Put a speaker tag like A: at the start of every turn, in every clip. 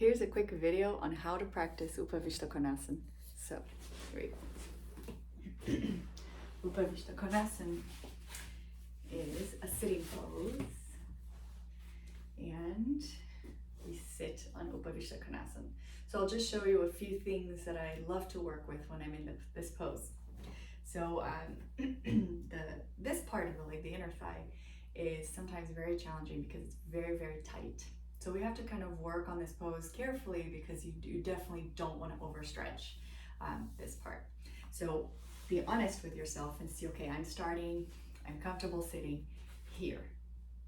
A: Here's a quick video on how to practice Upavistha Konasana. So, here we go. Upavistha Konasana is a sitting pose, and we sit on Upavistha Konasana. So I'll just show you a few things that I love to work with when I'm in this pose. So this part of the leg, the inner thigh, is sometimes very challenging because it's very, very tight. So we have to kind of work on this pose carefully because you definitely don't want to overstretch this part. So be honest with yourself and see, okay, I'm comfortable sitting here,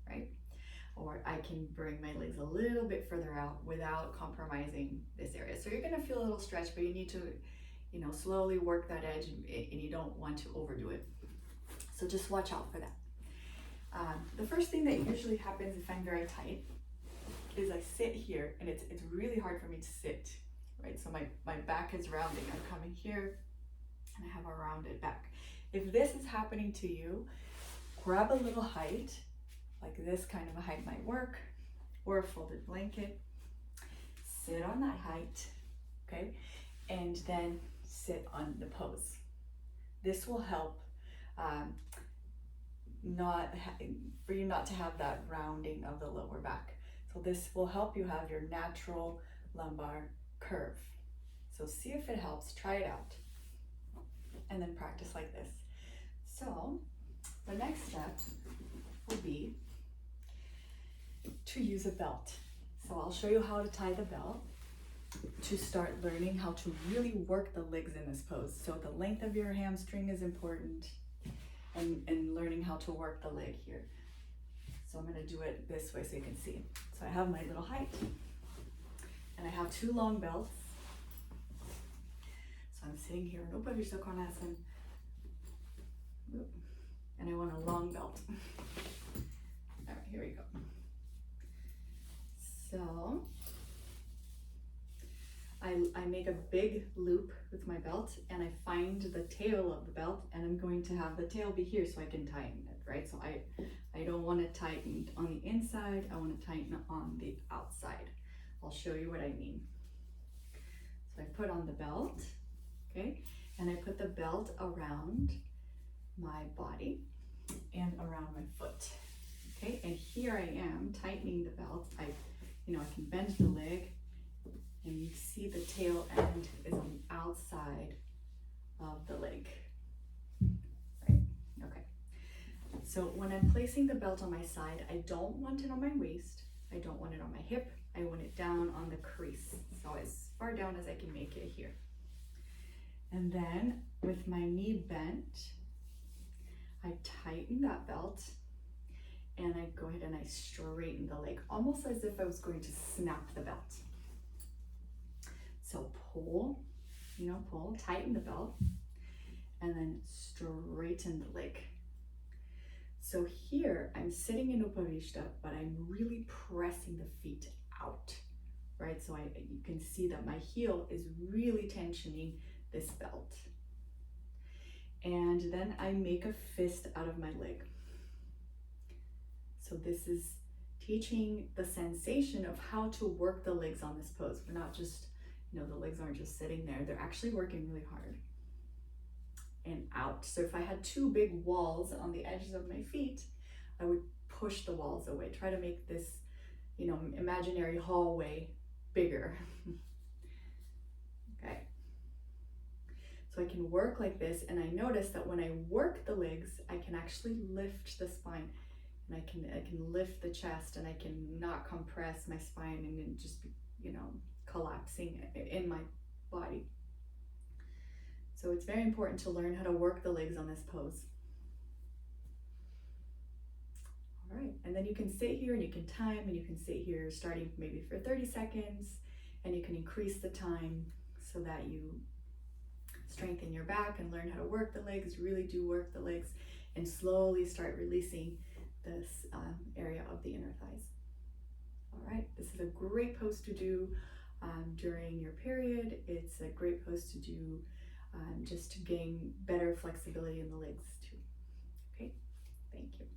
A: right? Or I can bring my legs a little bit further out without compromising this area. So you're gonna feel a little stretch, but you need to, slowly work that edge, and you don't want to overdo it. So just watch out for that. The first thing that usually happens if I'm very tight is I sit here, and it's really hard for me to sit, right? So my back is rounding. I'm coming here, and I have a rounded back. If this is happening to you, grab a little height, like this kind of a height might work, or a folded blanket. Sit on that height, okay? And then sit on the pose. This will help for you not to have that rounding of the lower back. So this will help you have your natural lumbar curve. So see if it helps, try it out, and then practice like this. So the next step will be to use a belt. So I'll show you how to tie the belt to start learning how to really work the legs in this pose. So the length of your hamstring is important, and learning how to work the leg here. So I'm going to do it this way so you can see. So I have my little height, and I have two long belts. So I'm sitting here in Upavistha Konasana, and I want a long belt. All right, here we go. So I make a big loop with my belt, and I find the tail of the belt, and I'm going to have the tail be here so I can tighten it, right? So I don't want to tighten on the inside, I want to tighten on the outside. I'll show you what I mean. So I put on the belt, okay? And I put the belt around my body and around my foot, okay? And here I am tightening the belt. I can bend the leg, and you see the tail end is on the outside of the leg, right? Okay. So when I'm placing the belt on my side, I don't want it on my waist. I don't want it on my hip. I want it down on the crease. So as far down as I can make it here. And then with my knee bent, I tighten that belt, and I go ahead and I straighten the leg, almost as if I was going to snap the belt. So pull, tighten the belt, and then straighten the leg. So here I'm sitting in Upavistha, but I'm really pressing the feet out, right? So you can see that my heel is really tensioning this belt. And then I make a fist out of my leg. So this is teaching the sensation of how to work the legs on this pose. We're not just, the legs aren't just sitting there. They're actually working really hard. And out. So if I had two big walls on the edges of my feet, I would push the walls away. Try to make this, imaginary hallway bigger. Okay. So I can work like this, and I notice that when I work the legs, I can actually lift the spine, and I can lift the chest, and I can not compress my spine and then just be, collapsing in my body. So it's very important to learn how to work the legs on this pose. All right, and then you can sit here and you can time, and you can sit here starting maybe for 30 seconds, and you can increase the time so that you strengthen your back and learn how to work the legs, really do work the legs, and slowly start releasing this area of the inner thighs. All right, this is a great pose to do during your period. It's a great pose to do just to gain better flexibility in the legs too. Okay, thank you.